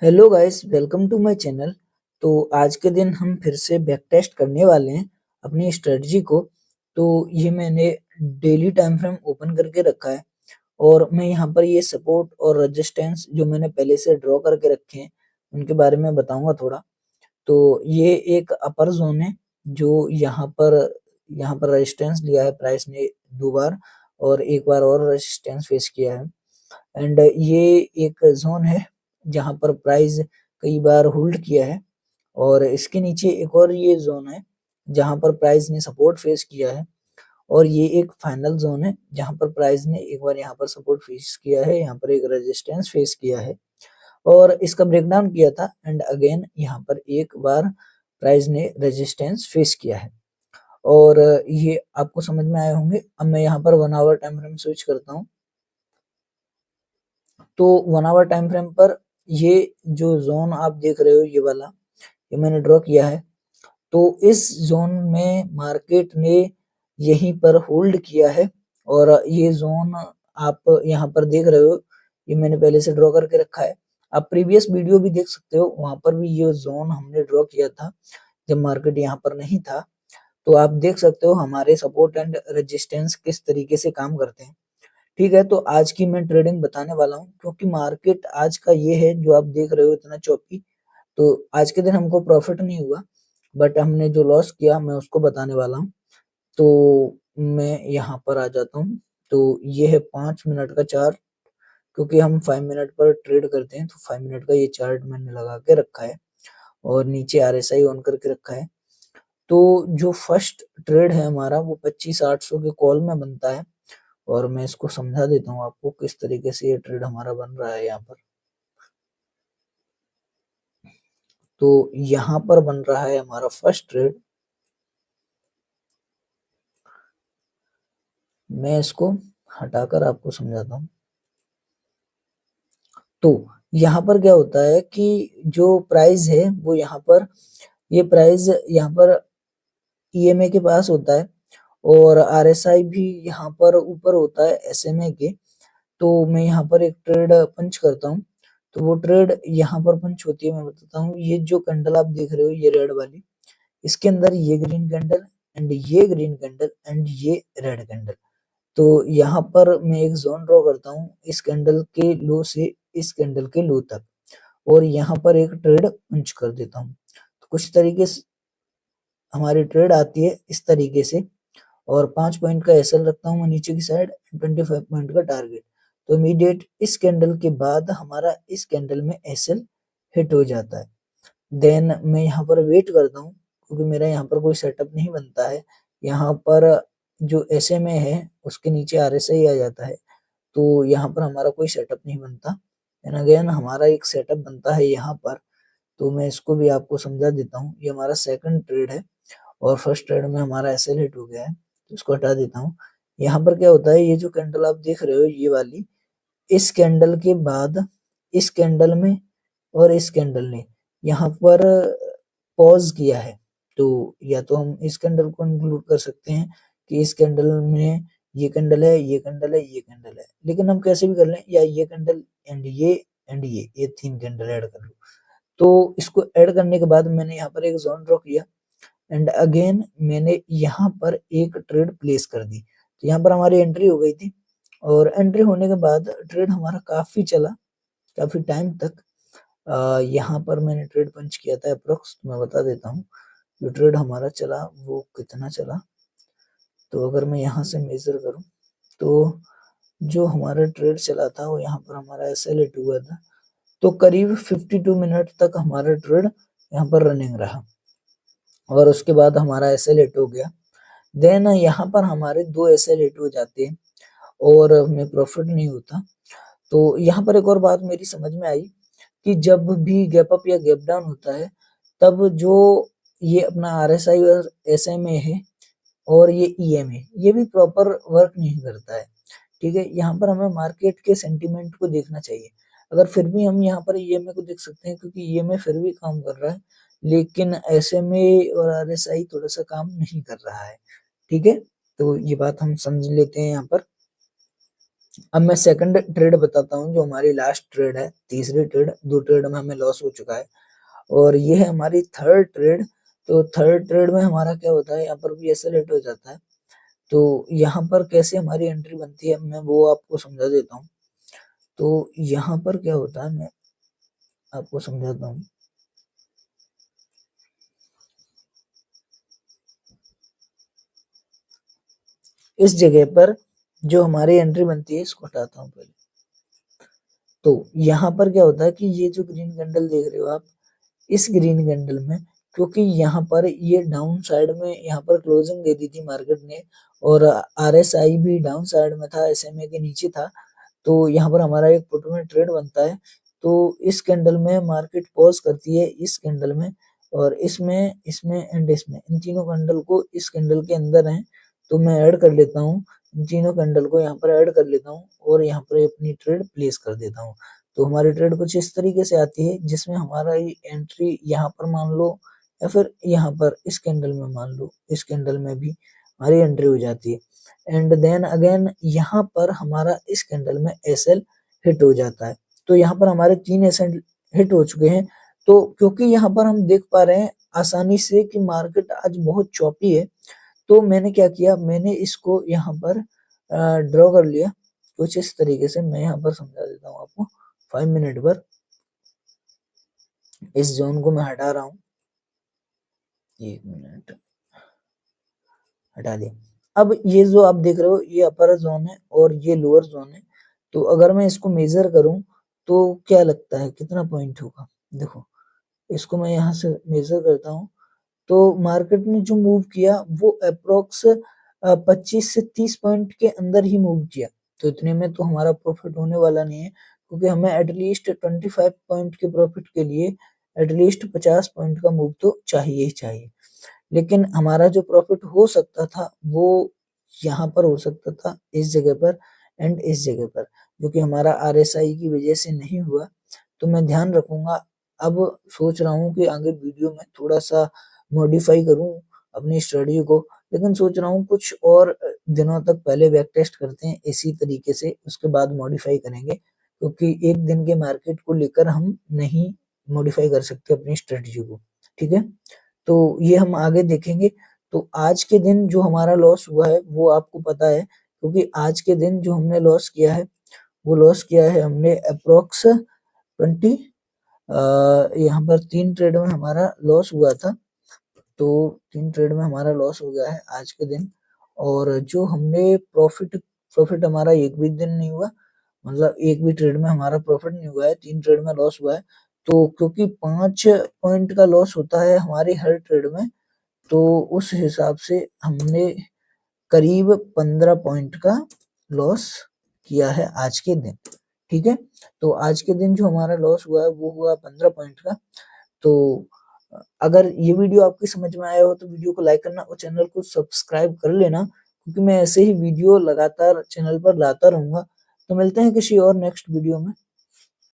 Hello guys, welcome to my channel. तो आज के दिन हम फिर से बैक टेस्ट करने वाले हैं अपनी स्ट्रेटजी को। तो ये मैंने डेली टाइम फ्रेम ओपन करके रखा है और मैं यहाँ पर ये सपोर्ट और रेजिस्टेंस जो मैंने पहले से ड्रॉ करके रखे हैं उनके बारे में बताऊंगा थोड़ा। तो ये एक अपर जोन है जो यहाँ पर रेजिस्टेंस लिया है प्राइस ने 2 बार और एक बार और रेजिस्टेंस फेस किया है। एंड ये एक जोन है जहां पर प्राइस कई बार होल्ड किया है और इसके नीचे एक और ये जोन है जहां पर प्राइस ने सपोर्ट फेस किया है और ये एक फाइनल जोन है जहां पर प्राइस ने एक बार यहाँ पर सपोर्ट फेस किया है, यहाँ पर एक रेजिस्टेंस फेस किया है और इसका ब्रेकडाउन किया था एंड अगेन यहाँ पर एक बार प्राइस ने रेजिस्टेंस फेस किया है। और ये आपको समझ में आए होंगे। अब मैं यहाँ पर 1 आवर टाइम फ्रेम स्विच करता हूँ। तो 1 आवर टाइम फ्रेम पर ये जो जोन आप देख रहे हो ये वाला, ये मैंने ड्रॉ किया है। तो इस जोन में मार्केट ने यहीं पर होल्ड किया है और ये जोन आप यहाँ पर देख रहे हो, ये मैंने पहले से ड्रॉ करके रखा है। आप प्रीवियस वीडियो भी देख सकते हो, वहां पर भी ये जोन हमने ड्रॉ किया था जब मार्केट यहाँ पर नहीं था। तो आप देख सकते हो हमारे सपोर्ट एंड रेजिस्टेंस किस तरीके से काम करते हैं। ठीक है, तो आज की मैं ट्रेडिंग बताने वाला हूँ क्योंकि मार्केट आज का ये है जो आप देख रहे हो इतना चौपी। तो आज के दिन हमको प्रॉफिट नहीं हुआ बट हमने जो लॉस किया मैं उसको बताने वाला हूँ। तो मैं यहाँ पर आ जाता हूँ। तो ये है 5 मिनट का चार्ट, क्योंकि हम 5 मिनट पर ट्रेड करते हैं तो 5 मिनट का ये चार्ट मैंने लगा के रखा है और नीचे RSI ऑन करके रखा है। तो जो फर्स्ट ट्रेड है हमारा वो 25,800 के कॉल में बनता है और मैं इसको समझा देता हूँ आपको किस तरीके से ये ट्रेड हमारा बन रहा है यहाँ पर। तो यहाँ पर बन रहा है हमारा फर्स्ट ट्रेड। मैं इसको हटाकर आपको समझाता हूँ। तो यहाँ पर क्या होता है कि जो प्राइस है वो यहाँ पर, ये प्राइस यहाँ पर EMA के पास होता है और RSI भी यहाँ पर ऊपर होता है SMA के। तो मैं यहाँ पर एक ट्रेड पंच करता हूँ। तो वो ट्रेड यहाँ पर पंच होती है, मैं बताता हूँ। ये जो कैंडल आप देख रहे हो ये रेड वाली, इसके अंदर ये ग्रीन कैंडल एंड ये ग्रीन कैंडल एंड ये रेड कैंडल। तो यहाँ पर मैं एक जोन ड्रॉ करता हूँ इस कैंडल के लो से इस कैंडल के लो तक और यहाँ पर एक ट्रेड पंच कर देता हूँ। तो कुछ तरीके से हमारी ट्रेड आती है इस तरीके से और 5 पॉइंट का SL रखता हूँ मैं नीचे की साइड, 25 पॉइंट का टारगेट। तो इमीडिएट इस कैंडल के बाद हमारा इस कैंडल में SL हिट हो जाता है। देन मैं यहाँ पर वेट करता हूँ क्योंकि मेरा यहाँ पर कोई सेटअप नहीं बनता है। यहाँ पर जो SMA है उसके नीचे RSI आ जाता है, तो यहाँ पर हमारा कोई सेटअप नहीं बनता। एंड अगेन हमारा एक सेटअप बनता है यहाँ पर। तो मैं इसको भी आपको समझा देता हूँ। ये हमारा सेकंड ट्रेड है और फर्स्ट ट्रेड में हमारा SL हिट हो गया है, तो इसको हटा देता हूँ। यहाँ पर क्या होता है, ये जो कैंडल आप देख रहे हो ये वाली, इस कैंडल के बाद इस कैंडल में और इस कैंडल ने यहाँ पर पॉज किया है। तो या तो हम इस कैंडल को इंक्लूड कर सकते हैं कि इस कैंडल में ये कैंडल है, ये कैंडल है, ये कैंडल है, लेकिन हम कैसे भी कर लें, या ये कैंडल एंड ये 3 कैंडल ऐड कर लो। तो इसको ऐड करने के बाद मैंने यहाँ पर एक जोन ड्रॉ किया एंड अगेन मैंने यहाँ पर एक ट्रेड प्लेस कर दी। तो यहाँ पर हमारी एंट्री हो गई थी और एंट्री होने के बाद ट्रेड हमारा काफी चला, काफी टाइम तक। यहाँ पर मैंने ट्रेड पंच किया था अप्रोक्स, तो मैं बता देता हूँ जो ट्रेड हमारा चला वो कितना चला। तो अगर मैं यहाँ से मेजर करूँ तो जो हमारा ट्रेड चला था वो यहाँ पर हमारा SL हिट हुआ था। तो करीब 52 मिनट तक हमारा ट्रेड यहाँ पर रनिंग रहा और उसके बाद हमारा SL हिट हो गया। देन यहाँ पर हमारे 2 SL हिट हो जाते हैं और हमें प्रॉफिट नहीं होता। तो यहाँ पर एक और बात मेरी समझ में आई कि जब भी गैप अप या गैप डाउन होता है तब जो ये अपना RSI और SMA है और ये EMA ये भी प्रॉपर वर्क नहीं करता है। ठीक है, यहाँ पर हमें मार्केट के सेंटीमेंट को देखना चाहिए। अगर फिर भी हम यहाँ पर EMA को देख सकते हैं क्योंकि EMA फिर भी काम कर रहा है, लेकिन SMA और RSI थोड़ा सा काम नहीं कर रहा है। ठीक है, तो ये बात हम समझ लेते हैं यहाँ पर। अब मैं सेकंड ट्रेड बताता हूँ, जो हमारी लास्ट ट्रेड है, तीसरी ट्रेड। 2 ट्रेड में हमें लॉस हो चुका है और ये है हमारी थर्ड ट्रेड। तो थर्ड ट्रेड में हमारा क्या होता है, यहाँ पर भी ऐसे लेट हो जाता है। तो यहाँ पर कैसे हमारी एंट्री बनती है, मैं वो आपको समझा देता हूँ। तो यहाँ पर क्या होता है, मैं आपको समझाता हूँ। इस जगह पर जो हमारी एंट्री बनती है, इसको हटाता हूँ पहले। तो यहाँ पर क्या होता है कि ये जो ग्रीन कैंडल देख रहे हो आप, इस ग्रीन कैंडल में, क्योंकि यहाँ पर ये डाउन साइड में यहाँ पर क्लोजिंग दे दी थी मार्केट ने, और आरएसआई भी डाउन साइड में था, एसएमए के नीचे था। तो यहाँ पर हमारा एक पुट में ट्रेड बनता है। तो इस कैंडल में मार्केट पॉज करती है, इस कैंडल में, और इसमें इसमें एंड इसमें, इन तीनों कैंडल को इस कैंडल के अंदर है। तो मैं ऐड कर लेता हूँ, इन तीनों कैंडल को यहाँ पर ऐड कर लेता हूँ और यहाँ पर अपनी ट्रेड प्लेस कर देता हूँ। तो हमारी ट्रेड कुछ इस तरीके से आती है, जिसमें हमारा ये एंट्री यहाँ पर मान लो, या फिर यहाँ पर इस कैंडल में मान लो, इस कैंडल में भी हमारी एंट्री हो जाती है। एंड देन अगेन यहाँ पर हमारा इस कैंडल में एसएल हिट हो जाता है। तो यहाँ पर हमारे 3 एसएल हिट हो चुके हैं। तो क्योंकि यहाँ पर हम देख पा रहे हैं आसानी से कि मार्केट आज बहुत चौपी है, तो मैंने क्या किया, मैंने इसको यहाँ पर ड्रॉ कर लिया कुछ इस तरीके से। मैं यहाँ पर समझा देता हूँ आपको 5 मिनट पर। इस जोन को मैं हटा रहा हूँ, 1 मिनट, हटा दिया। अब ये जो आप देख रहे हो, ये अपर जोन है और ये लोअर जोन है। तो अगर मैं इसको मेजर करूं तो क्या लगता है कितना पॉइंट होगा, देखो इसको मैं यहाँ से मेजर करता हूँ। तो मार्केट ने जो मूव किया वो अप्रोक्स 25 से 30 पॉइंट के अंदर ही मूव किया। तो इतने में तो हमारा प्रॉफिट होने वाला नहीं है, क्योंकि हमें एटलीस्ट 25 पॉइंट के प्रॉफिट के लिए एटलीस्ट 50 पॉइंट का मूव तो चाहिए ही चाहिए। लेकिन हमारा जो प्रॉफिट हो सकता था वो यहाँ पर हो सकता था, इस जगह पर एंड इस जगह पर, जो कि हमारा आरएसआई की वजह से नहीं हुआ। तो मैं ध्यान रखूंगा। अब सोच रहा हूँ कि आगे वीडियो में थोड़ा सा मॉडिफाई करूँ अपनी स्टडी को, लेकिन सोच रहा हूँ कुछ और दिनों तक पहले बैक टेस्ट करते हैं इसी तरीके से, उसके बाद मॉडिफाई करेंगे, क्योंकि एक दिन के मार्केट को लेकर हम नहीं मॉडिफाई कर सकते अपनी स्ट्रेटजी को। ठीक है, तो ये हम आगे देखेंगे। तो आज के दिन जो हमारा लॉस हुआ है वो आपको पता है, क्योंकि आज के दिन जो हमने लॉस किया है, वो लॉस किया है हमने अप्रोक्स 20, यहाँ पर 3 ट्रेड में हमारा लॉस हुआ था। तो 3 ट्रेड में हमारा लॉस हो गया है आज के दिन। और जो हमने प्रॉफिट प्रॉफिट हमारा एक भी दिन नहीं हुआ, मतलब एक भी ट्रेड में हमारा प्रॉफिट नहीं हुआ है, 3 ट्रेड में लॉस हुआ है। तो क्योंकि 5 पॉइंट का लॉस होता है हमारी हर ट्रेड में, तो उस हिसाब से हमने करीब 15 पॉइंट का लॉस किया है आज के दिन। ठीक है, तो आज के दिन जो हमारा लॉस हुआ है वो हुआ 15 पॉइंट का। तो अगर ये वीडियो आपकी समझ में आया हो तो वीडियो को लाइक करना और चैनल को सब्सक्राइब कर लेना, क्योंकि मैं ऐसे ही वीडियो लगातार चैनल पर लाता रहूंगा। तो मिलते हैं किसी और नेक्स्ट वीडियो में।